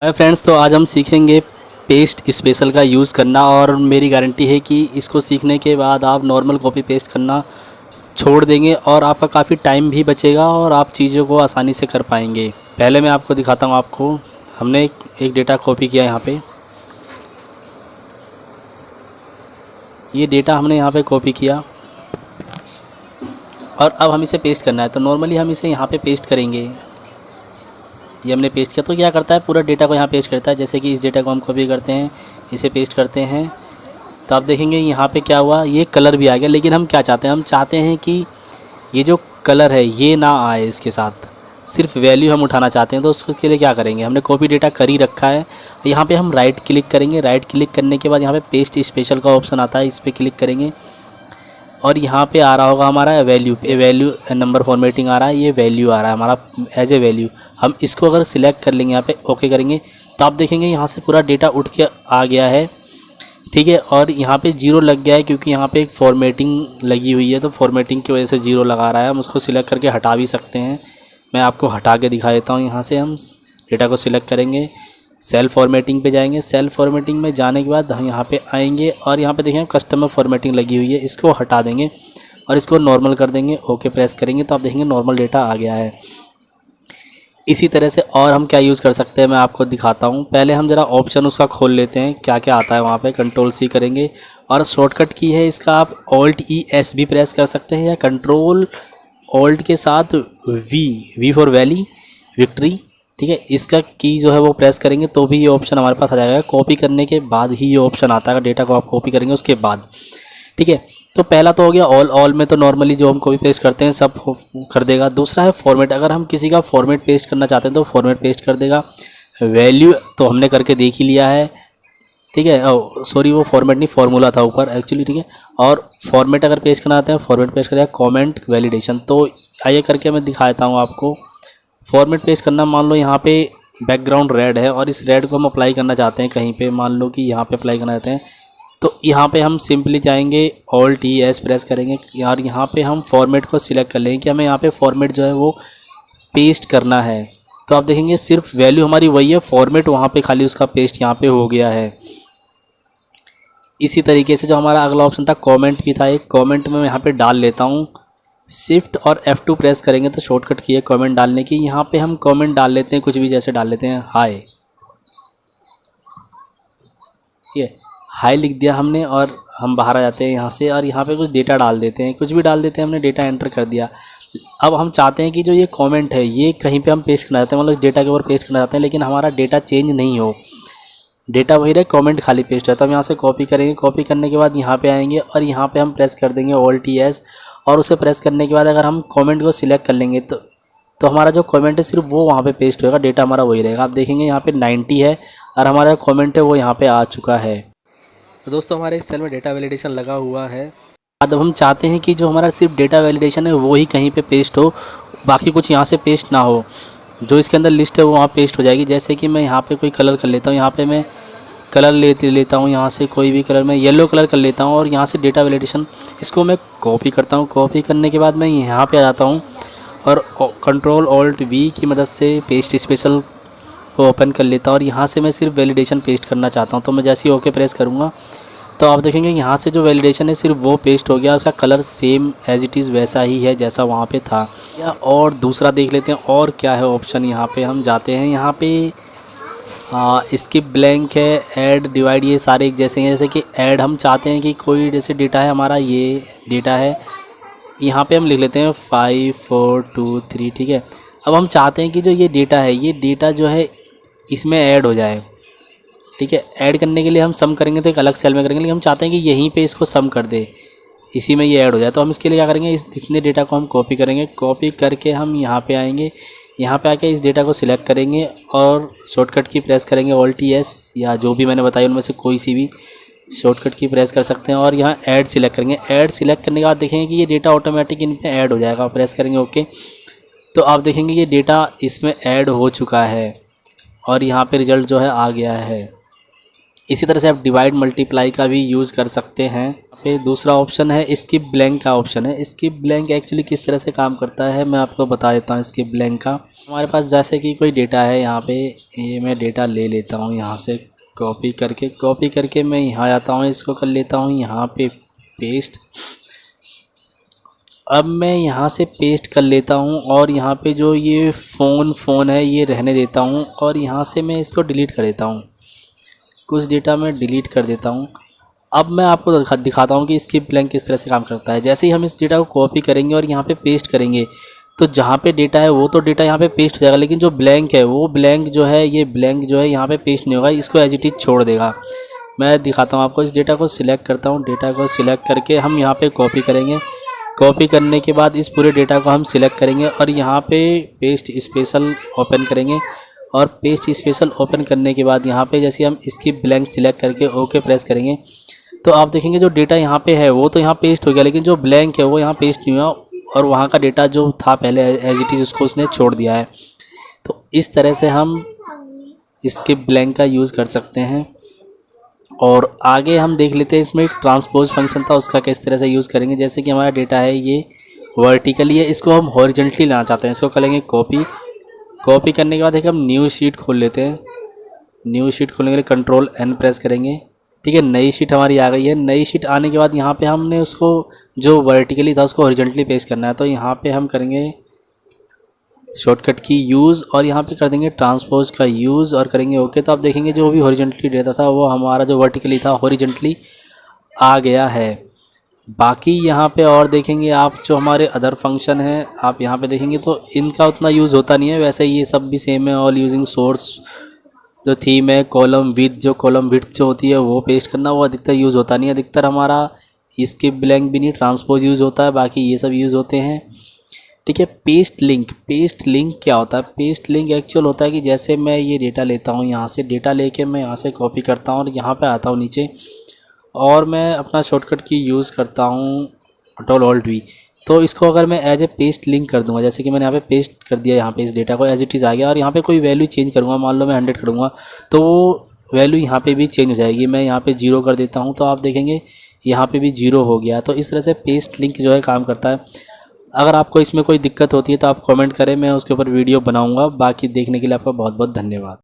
Hi friends, तो आज हम सीखेंगे पेस्ट स्पेशल का यूज़ करना। और मेरी गारंटी है कि इसको सीखने के बाद आप नॉर्मल कॉपी पेस्ट करना छोड़ देंगे और आपका काफ़ी टाइम भी बचेगा और आप चीज़ों को आसानी से कर पाएंगे। पहले मैं आपको दिखाता हूँ। हमने एक डेटा कॉपी किया यहाँ पे। ये डेटा हमने यहाँ पे कॉपी किया और अब हम इसे पेस्ट करना है। तो नॉर्मली हम इसे यहाँ पे पेस्ट करेंगे। ये हमने पेस्ट किया तो क्या करता है, पूरा डेटा को यहाँ पेस्ट करता है। जैसे कि इस डेटा को हम कॉपी करते हैं, इसे पेस्ट करते हैं, तो आप देखेंगे यहाँ पे क्या हुआ, ये कलर भी आ गया। लेकिन हम क्या चाहते हैं, हम चाहते हैं कि ये जो कलर है ये ना आए, इसके साथ सिर्फ वैल्यू हम उठाना चाहते हैं। तो उसके लिए क्या करेंगे, हमने कॉपी डेटा कर ही रखा है। यहाँ पे हम राइट क्लिक करेंगे। राइट क्लिक करने के बाद यहाँ पे पेस्ट स्पेशल का ऑप्शन आता है, इस पर क्लिक करेंगे और यहाँ पे आ रहा होगा हमारा वैल्यू नंबर फॉर्मेटिंग आ रहा है। ये वैल्यू आ रहा है हमारा एज ए वैल्यू। हम इसको अगर सिलेक्ट कर लेंगे, यहाँ पे ओके करेंगे, तो आप देखेंगे यहाँ से पूरा डेटा उठ के आ गया है। ठीक है, और यहाँ पे जीरो लग गया है क्योंकि यहाँ पे एक फॉर्मेटिंग लगी हुई है। तो फॉर्मेटिंग की वजह से जीरो लगा रहा है। हम उसको सिलेक्ट करके हटा भी सकते हैं। मैं आपको हटा के दिखा देता हूँ। यहाँ से हम डेटा को सिलेक्ट करेंगे, सेल फॉर्मेटिंग पे जाएंगे। सेल फॉर्मेटिंग में जाने के बाद हम यहाँ पे आएंगे और यहाँ पे देखें कस्टमर फॉर्मेटिंग लगी हुई है, इसको हटा देंगे और इसको नॉर्मल कर देंगे। ओके प्रेस करेंगे तो आप देखेंगे नॉर्मल डेटा आ गया है। इसी तरह से और हम क्या यूज़ कर सकते हैं मैं आपको दिखाता हूँ। पहले हम ज़रा ऑप्शन उसका खोल लेते हैं, क्या क्या आता है वहाँ पे। कंट्रोल सी करेंगे और शॉर्टकट की है इसका, आप ऑल्ट ई एस भी प्रेस कर सकते हैं या कंट्रोल ऑल्ट के साथ वी फॉर वैली विक्ट्री। ठीक है, इसका की जो है वो प्रेस करेंगे तो भी ये ऑप्शन हमारे पास आ जाएगा। कॉपी करने के बाद ही ये ऑप्शन आता है, डेटा को आप कॉपी करेंगे उसके बाद। ठीक है, तो पहला तो हो गया ऑल में तो नॉर्मली जो हम कॉपी पेस्ट करते हैं सब कर देगा। दूसरा है फॉर्मेट, अगर हम किसी का फॉर्मेट पेस्ट करना चाहते हैं तो फॉर्मेट पेस्ट कर देगा। वैल्यू तो हमने करके देख ही लिया है। ठीक है, सॉरी वो फॉर्मेट नहीं, फार्मूला था ऊपर एक्चुअली। ठीक है, और फॉर्मेट अगर पेस्ट करना चाहते हैं फॉर्मेट पेस्ट करेगा। कमेंट वैलिडेशन तो आइए करके मैं दिखा देता हूँ आपको। फॉर्मेट पेस्ट करना, मान लो यहाँ पे बैकग्राउंड रेड है और इस रेड को हम अप्लाई करना चाहते हैं कहीं पे, मान लो कि यहाँ पे अप्लाई करना चाहते हैं, तो यहाँ पे हम सिंपली जाएंगे ऑल्ट ई एस प्रेस करेंगे और यहाँ पे हम फॉर्मेट को सिलेक्ट कर लेंगे कि हमें यहाँ पे फॉर्मेट जो है वो पेस्ट करना है। तो आप देखेंगे सिर्फ वैल्यू हमारी वही है, फॉर्मेट वहाँ पे खाली उसका पेस्ट यहाँ पे हो गया है। इसी तरीके से जो हमारा अगला ऑप्शन था कॉमेंट भी था, एक कॉमेंट में मैं यहाँ पे डाल लेता हूँ। शिफ्ट और F2 प्रेस करेंगे तो शॉर्टकट की है कमेंट डालने की। यहाँ पे हम कमेंट डाल लेते हैं, कुछ भी जैसे डाल लेते हैं हाय। ये हाय लिख दिया हमने और हम बाहर आ जाते हैं यहाँ से और यहाँ पे कुछ डेटा डाल देते हैं, कुछ भी डाल देते हैं। हमने डेटा एंटर कर दिया। अब हम चाहते हैं कि जो ये कमेंट है ये कहीं पे हम पेस्ट करना चाहते हैं, मतलब इस डेटा के ऊपर पेस्ट करना चाहते हैं, लेकिन हमारा डेटा चेंज नहीं हो, डेटा वही रहे, कमेंट खाली पेस्ट है। तो हम यहाँ से कॉपी करेंगे। कॉपी करने के बाद यहाँ पे आएंगे और यहाँ पे हम प्रेस कर देंगे ऑल्ट ई एस और उसे प्रेस करने के बाद अगर हम कमेंट को सिलेक्ट कर लेंगे तो हमारा जो कमेंट है सिर्फ वो वहाँ पे पेस्ट होगा, डेटा हमारा वही रहेगा। आप देखेंगे यहाँ पे 90 है और हमारा कमेंट है वो यहाँ पे आ चुका है। तो दोस्तों हमारे इस सेल में डेटा वैलिडेशन लगा हुआ है। अब हम चाहते हैं कि जो हमारा सिर्फ डेटा वैलिडेशन है वो ही कहीं पे पेस्ट हो, बाकी कुछ यहाँ से पेस्ट ना हो। जो इसके अंदर लिस्ट है वो वहाँ पेस्ट हो जाएगी। जैसे कि मैं यहाँ पे कोई कलर कर लेता हूँ, यहाँ पे मैं कलर लेता हूँ, यहाँ से कोई भी कलर मैं येलो कलर कर लेता हूँ और यहाँ से डेटा वैलिडेशन इसको मैं कॉपी करता हूँ। कॉपी करने के बाद मैं यहाँ पे आ जाता हूँ और कंट्रोल ऑल्ट वी की मदद से पेस्ट स्पेशल को ओपन कर लेता हूँ और यहाँ से मैं सिर्फ वैलिडेशन पेस्ट करना चाहता हूँ। तो मैं जैसे ही ओके प्रेस करूँगा तो आप देखेंगे यहाँ से जो वैलिडेशन है सिर्फ वो पेस्ट हो गया, उसका colour same as it is वैसा ही है जैसा वहाँ पे था। या और दूसरा देख लेते हैं और क्या है ऑप्शन। यहाँ पे हम जाते हैं, यहाँ पे स्किप ब्लैंक है, ऐड डिवाइड, ये सारे एक जैसे हैं। जैसे कि ऐड हम चाहते हैं कि कोई जैसे डेटा है हमारा, ये डेटा है, यहाँ पे हम लिख लेते हैं 5 4 2 3। ठीक है, अब हम चाहते हैं कि जो ये डेटा है ये डेटा जो है इसमें ऐड हो जाए। ठीक है, ऐड करने के लिए हम सम करेंगे तो एक अलग सेल में करेंगे, लेकिन हम चाहते हैं कि यहीं पे इसको सम कर दे, इसी में ये ऐड हो जाए। तो हम इसके लिए क्या करेंगे, इस इतने डेटा को हम कॉपी करेंगे। कॉपी करके हम यहाँ पे आएंगे, यहाँ पे आके इस डेटा को सिलेक्ट करेंगे और शॉर्टकट की प्रेस करेंगे ऑल्ट ई एस या जो भी मैंने बताया उनमें से कोई सी भी शॉर्टकट की प्रेस कर सकते हैं और यहाँ ऐड सिलेक्ट करेंगे। ऐड सिलेक्ट करने के बाद देखेंगे कि ये डेटा ऑटोमेटिक इन पे ऐड हो जाएगा। प्रेस करेंगे ओके, तो आप देखेंगे ये डेटा इसमें ऐड हो चुका है और यहाँ पे रिज़ल्ट जो है आ गया है। इसी तरह से आप डिवाइड मल्टीप्लाई का भी यूज़ कर सकते हैं। पे दूसरा ऑप्शन है स्किप ब्लैंक का ऑप्शन है। स्किप ब्लैंक एक्चुअली किस तरह से काम करता है मैं आपको बता देता हूँ। स्किप ब्लैंक का हमारे पास जैसे कि कोई डेटा है, यहाँ पे ये मैं डेटा ले लेता हूँ, यहाँ से कॉपी करके मैं यहाँ आता हूँ, इसको कर लेता हूँ यहाँ पे पेस्ट। अब मैं यहाँ से पेस्ट कर लेता हूँ और यहाँ पे जो ये फ़ोन है ये रहने देता हूँ और यहाँ से मैं इसको डिलीट कर देता हूँ। कुछ डेटा मैं डिलीट कर देता हूँ। अब मैं आपको दिखाता हूँ कि स्किप ब्लैंक किस तरह से काम करता है। जैसे ही हम इस डेटा को कॉपी करेंगे और यहाँ पे पेस्ट करेंगे तो जहाँ पे डेटा है वो तो डेटा यहाँ पे पेस्ट हो जाएगा, लेकिन जो ब्लैंक है वो ब्लैंक जो है, ये ब्लैंक जो है यहाँ पे पेस्ट नहीं होगा, इसको एज इट इज़ छोड़ देगा। मैं दिखाता हूँ आपको। इस डेटा को सिलेक्ट करता हूँ, डेटा को सिलेक्ट करके हम यहाँ पे कॉपी करेंगे। कॉपी करने के बाद इस पूरे डेटा को हम सिलेक्ट करेंगे और यहाँ पे पेस्ट स्पेशल ओपन करेंगे और पेस्ट स्पेशल ओपन करने के बाद यहाँ पे जैसे हम स्किप ब्लैंक सिलेक्ट करके ओके प्रेस करेंगे तो आप देखेंगे जो डेटा यहाँ पे है वो तो यहाँ पेस्ट हो गया, लेकिन जो ब्लैंक है वो यहाँ पेस्ट नहीं हुआ और वहाँ का डेटा जो था पहले एज इट इज़ उसको उसने छोड़ दिया है। तो इस तरह से हम स्किप ब्लैंक का यूज़ कर सकते हैं। और आगे हम देख लेते हैं इसमें एक ट्रांसपोज फंक्शन था, उसका किस तरह से यूज़ करेंगे। जैसे कि हमारा डेटा है ये वर्टिकली है, इसको हम हॉरिजॉन्टली लाना चाहते हैं, इसको करेंगे कॉपी करने के बाद एक हम न्यू शीट खोल लेते हैं। न्यू शीट खोलने के लिए कंट्रोल N प्रेस करेंगे। ठीक है, नई शीट हमारी आ गई है। नई शीट आने के बाद यहाँ पे हमने उसको जो वर्टिकली था उसको हॉरिजॉन्टली पेस्ट करना है, तो यहाँ पे हम करेंगे शॉर्टकट की यूज़ और यहाँ पे कर देंगे ट्रांसपोज का यूज़ और करेंगे ओके। तो आप देखेंगे जो भी हॉरिजॉन्टली डेटा था वो हमारा जो वर्टिकली था हॉरिजॉन्टली आ गया है। बाकी यहाँ पे और देखेंगे आप जो हमारे अदर फंक्शन हैं, आप यहाँ पे देखेंगे तो इनका उतना यूज़ होता नहीं है। वैसे ये सब भी सेम है। ऑल यूजिंग सोर्स जो थीम है, कॉलम विड्थ जो होती है वो पेस्ट करना, वो अधिकतर यूज़ होता नहीं है। अधिकतर हमारा स्किप ब्लैंक भी नहीं, ट्रांसपोज यूज़ होता है, बाकी ये सब यूज़ होते हैं। ठीक है, पेस्ट लिंक क्या होता है? पेस्ट लिंक एक्चुअल होता है कि जैसे मैं ये डेटा लेता हूँ, यहाँ से डेटा लेके मैं यहाँ से कॉपी करता हूँ और यहाँ पे आता हूँ नीचे और मैं अपना शॉर्टकट की यूज़ करता हूँ Ctrl+Alt+V। तो इसको अगर मैं एज ए पेस्ट लिंक कर दूंगा, जैसे कि मैंने यहाँ पे पेस्ट कर दिया, यहाँ पे इस डेटा को एज इट इज़ आ गया और यहाँ पे कोई वैल्यू चेंज करूँगा, मान लो मैं 100 करूँगा तो वो वैल्यू यहाँ पे भी चेंज हो जाएगी। मैं यहाँ पे 0 कर देता हूँ तो आप देखेंगे यहाँ पे भी 0 हो गया। तो इस तरह से पेस्ट लिंक जो है काम करता है। अगर आपको इसमें कोई दिक्कत होती है तो आप कमेंट करें, मैं उसके ऊपर वीडियो बनाऊँगा। बाकी देखने के लिए आपका बहुत बहुत धन्यवाद।